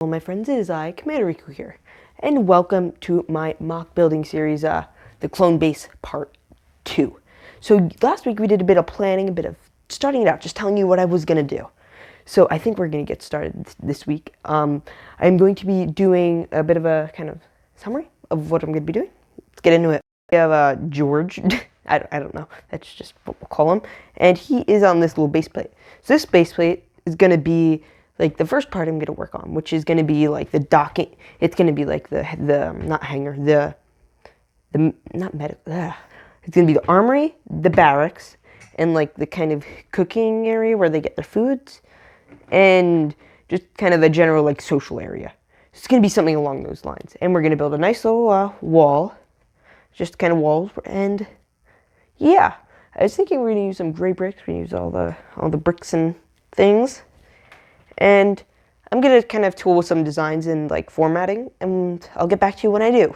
Hello my friends, it is I, Commander Riku here, and welcome to my mock building series, the Clone Base Part 2. So last week we did a bit of planning, a bit of starting it out, just telling you what I was going to do. So I think we're going to get started this week. I'm going to be doing a bit of a kind of summary of what I'm going to be doing. Let's get into it. We have George, I don't know, that's just what we'll call him, and he is on this little base plate. So this base plate is going to be like the first part I'm going to work on, which is going to be like the docking. It's going to be like the not hangar, not medical. It's going to be the armory, the barracks, and like the kind of cooking area where they get their foods, and just kind of a general like social area. It's going to be something along those lines. And we're going to build a nice little wall, just kind of walls, and yeah. I was thinking we're going to use some gray bricks. We're going to use all the bricks and things. And I'm going to kind of tool with some designs and like formatting, and I'll get back to you when I do.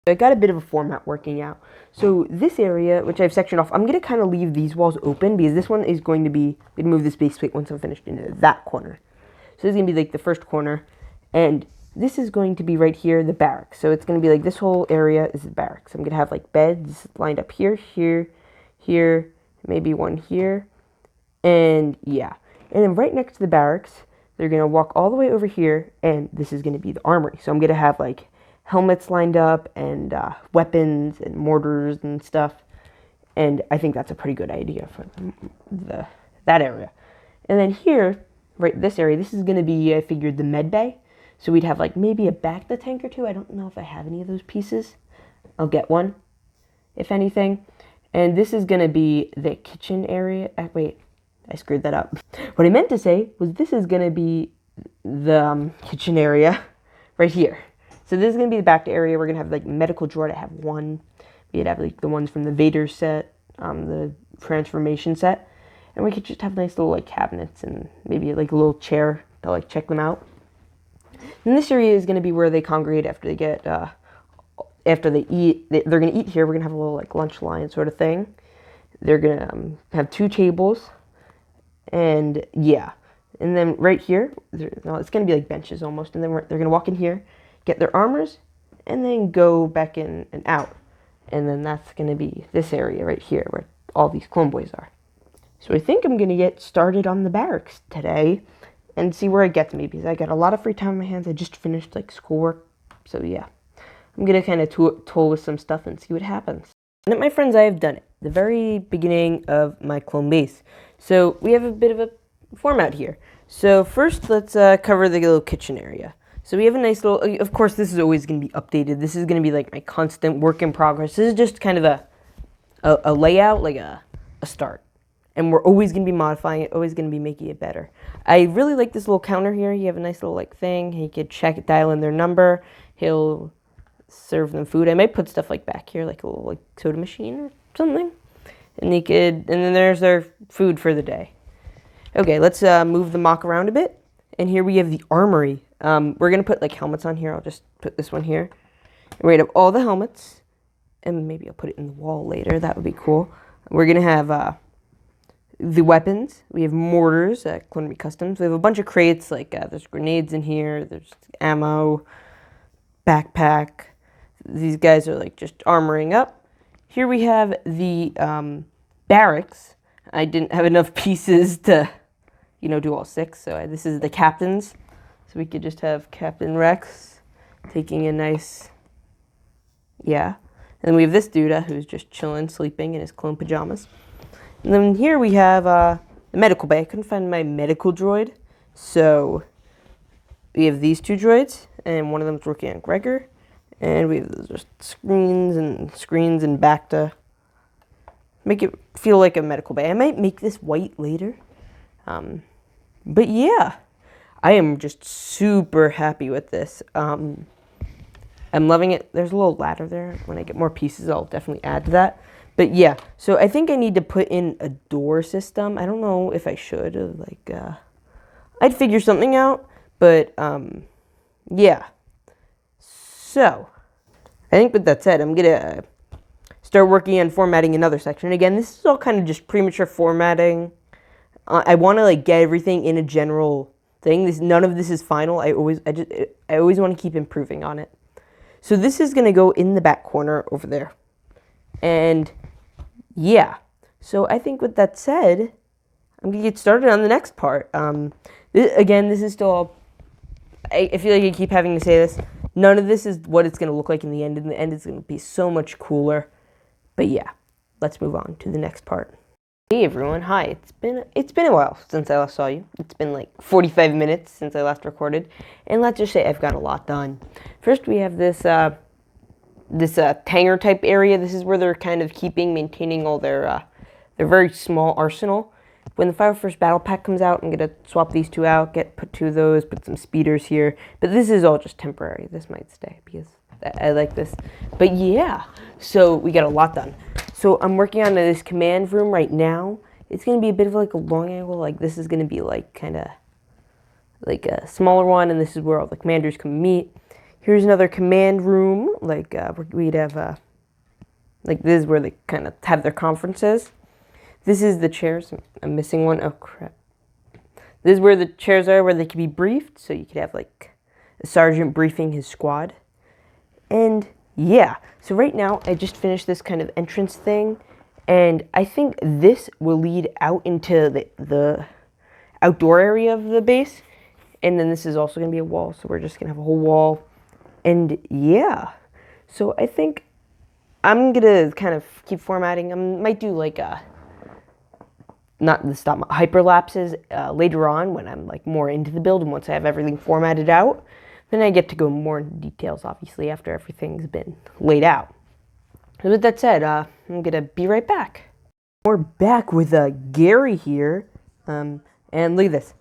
I got a bit of a format working out. So this area, which I've sectioned off, I'm going to kind of leave these walls open because this one is going to be, I'm going to move this base plate once I'm finished into that corner. So this is going to be like the first corner, and this is going to be right here, the barracks. So it's going to be like this whole area is the barracks. I'm going to have like beds lined up here, here, here, maybe one here, and yeah. And then right next to the barracks, they're going to walk all the way over here, and this is going to be the armory. So I'm going to have like helmets lined up and weapons and mortars and stuff. And I think that's a pretty good idea for that area. And then here, right this area, this is going to be, I figured, the med bay. So we'd have like maybe a Bacta tank or two. I don't know if I have any of those pieces. I'll get one, if anything. And this is going to be the kitchen area. Wait. I screwed that up. What I meant to say was this is going to be the kitchen area right here. So this is going to be the back area. We're going to have like medical drawer. I have one. We'd have like the ones from the Vader set, the transformation set. And we could just have nice little like cabinets and maybe like a little chair to like check them out. And this area is going to be where they congregate after they get, after they eat. They're going to eat here. We're going to have a little like lunch line sort of thing. They're going to have 2 tables. And yeah, and then right here, it's going to be like benches almost, and then they're going to walk in here, get their armors, and then go back in and out. And then that's going to be this area right here where all these clone boys are. So I think I'm going to get started on the barracks today and see where it gets me, because I got a lot of free time on my hands. I just finished like schoolwork, so yeah. I'm going to kind of tool with some stuff and see what happens. And my friends, I have done it. The very beginning of my clone base. So we have a bit of a format here. So first, let's cover the little kitchen area. So we have a nice little, of course, this is always going to be updated. This is going to be like my constant work in progress. This is just kind of a layout, like a start. And we're always going to be modifying it, always going to be making it better. I really like this little counter here. You have a nice little like thing. You could check it, dial in their number. He'll serve them food. I might put stuff like back here, like a little like soda machine or something. And and then there's their food for the day. Okay, let's move the mock around a bit. And here we have the armory. We're going to put like helmets on here. I'll just put this one here. And we're going to have all the helmets. And maybe I'll put it in the wall later. That would be cool. We're going to have the weapons. We have mortars, Clone Customs. We have a bunch of crates. Like there's grenades in here. There's ammo, backpack. These guys are like just armoring up. Here we have the barracks. I didn't have enough pieces to, do all 6. So this is the captains. So we could just have Captain Rex taking a nice, yeah. And then we have this dude who's just chilling, sleeping in his clone pajamas. And then here we have the medical bay. I couldn't find my medical droid. So we have these 2 droids, and one of them is working on Gregor. And we have just screens and back to make it feel like a medical bay. I might make this white later. But yeah, I am just super happy with this. I'm loving it. There's a little ladder there. When I get more pieces, I'll definitely add to that. But yeah, so I think I need to put in a door system. I don't know if I should. I'd figure something out. But yeah. So, I think with that said, I'm going to start working on formatting another section. Again, this is all kind of just premature formatting. I want to like get everything in a general thing. None of this is final. I always want to keep improving on it. So this is going to go in the back corner over there. And yeah, so I think with that said, I'm going to get started on the next part. This is still, I feel like I keep having to say this. None of this is what it's going to look like in the end. In the end, it's going to be so much cooler. But yeah, let's move on to the next part. Hey everyone, hi. It's been a while since I last saw you. It's been like 45 minutes since I last recorded, and let's just say I've got a lot done. First, we have this hangar type area. This is where they're kind of maintaining all their very small arsenal. When the 501st Battle Pack comes out, I'm gonna swap these two out, put two of those, put some speeders here. But this is all just temporary. This might stay because I like this. But yeah, so we got a lot done. So I'm working on this command room right now. It's going to be a bit of like a long angle. Like this is going to be like kind of like a smaller one. And this is where all the commanders come meet. Here's another command room. Like we'd have like this is where they kind of have their conferences. This is the chairs. I'm missing one. Oh crap. This is where the chairs are where they can be briefed. So you could have like a sergeant briefing his squad. And yeah, so right now I just finished this kind of entrance thing, and I think this will lead out into the outdoor area of the base, and then this is also going to be a wall, so we're just going to have a whole wall, and yeah, so I think I'm going to kind of keep formatting. I might do like not the stop hyperlapses later on when I'm like more into the build and once I have everything formatted out. Then I get to go more into details, obviously, after everything's been laid out. So with that said, I'm going to be right back. We're back with Gary here. And look at this.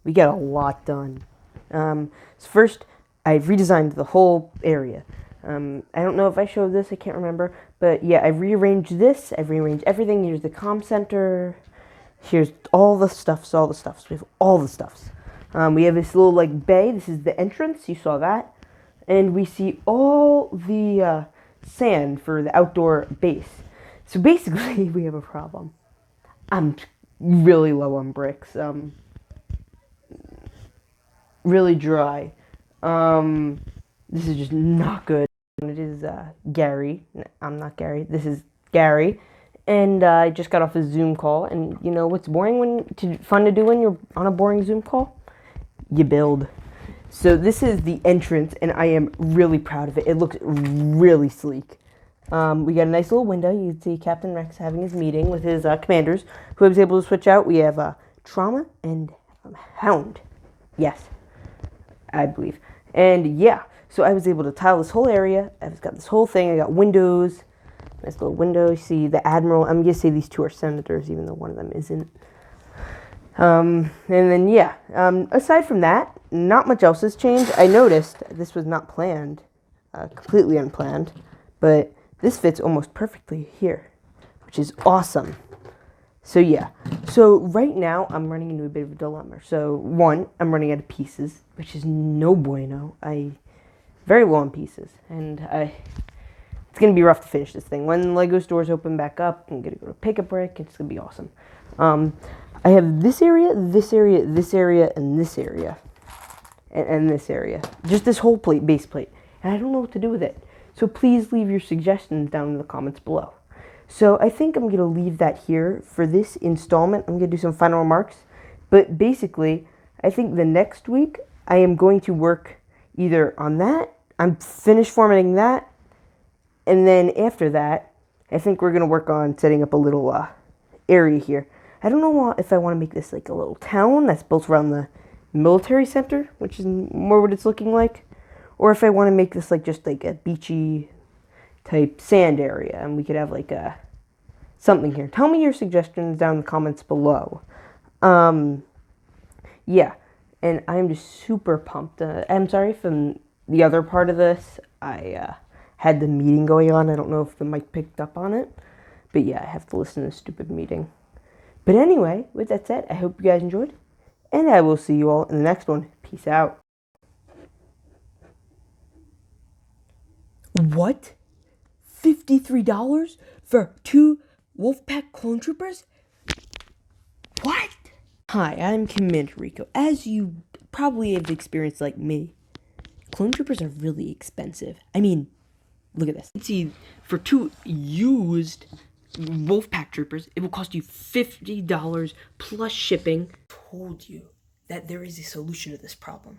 We got a lot done. So first, I redesigned the whole area. I don't know if I showed this. I can't remember. But yeah, I rearranged this. I've rearranged everything. Here's the comm center. Here's all the stuffs, all the stuffs. We have all the stuffs. We have this little like bay. This is the entrance. You saw that. And we see all the sand for the outdoor base. So basically, we have a problem. I'm really low on bricks. Really dry. This is just not good. It is Gary. I'm not Gary. This is Gary. And I just got off a Zoom call. And you know what's fun to do when you're on a boring Zoom call? You build. So this is the entrance, and I am really proud of it. It looks really sleek. We got a nice little window. You can see Captain Rex having his meeting with his commanders, who I was able to switch out. We have Trauma and Hound. Yes, I believe. And yeah, so I was able to tile this whole area. I've got this whole thing. I got windows. Nice little window. You see the Admiral. I'm going to say these two are senators, even though one of them isn't. And then, yeah, aside from that, not much else has changed. I noticed this was not planned, completely unplanned, but this fits almost perfectly here, which is awesome. So, yeah. So, right now, I'm running into a bit of a dilemma. So, one, I'm running out of pieces, which is no bueno. Very low on pieces, and it's going to be rough to finish this thing. When Lego stores open back up, I'm going to go to pick a brick. It's going to be awesome. I have this area, this area, this area, and this area. And this area. Just this whole base plate. And I don't know what to do with it. So please leave your suggestions down in the comments below. So I think I'm going to leave that here for this installment. I'm going to do some final remarks. But basically, I think the next week, I am going to work either on that. I'm finished formatting that. And then after that, I think we're going to work on setting up a little area here. I don't know if I want to make this like a little town that's built around the military center, which is more what it's looking like, or if I want to make this like just like a beachy type sand area, and we could have like something here. Tell me your suggestions down in the comments below. Yeah, and I'm just super pumped. I'm sorry from the other part of this. I had the meeting going on. I don't know if the mic picked up on it, but yeah, I have to listen to this stupid meeting. But anyway, with that said, I hope you guys enjoyed, and I will see you all in the next one. Peace out. What? $53 for 2 Wolfpack clone troopers? What? Hi, I'm Commander Rico. As you probably have experienced like me, clone troopers are really expensive. I mean, look at this. You can see for 2 used Wolfpack troopers, it will cost you $50 plus shipping. I told you that there is a solution to this problem.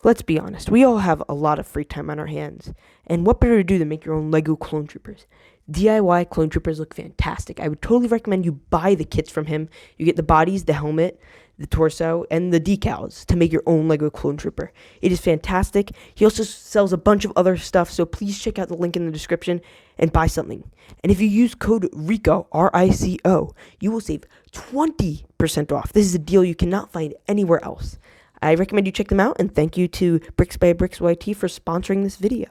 Let's be honest, we all have a lot of free time on our hands. And what better to do than make your own Lego clone troopers? DIY clone troopers look fantastic. I would totally recommend you buy the kits from him. You get the bodies, the helmet, the torso, and the decals to make your own Lego clone trooper. It is fantastic. He also sells a bunch of other stuff, so please check out the link in the description and buy something. And if you use code RICO, RICO, you will save 20% off. This is a deal you cannot find anywhere else. I recommend you check them out, and thank you to Brix by Brix YT for sponsoring this video.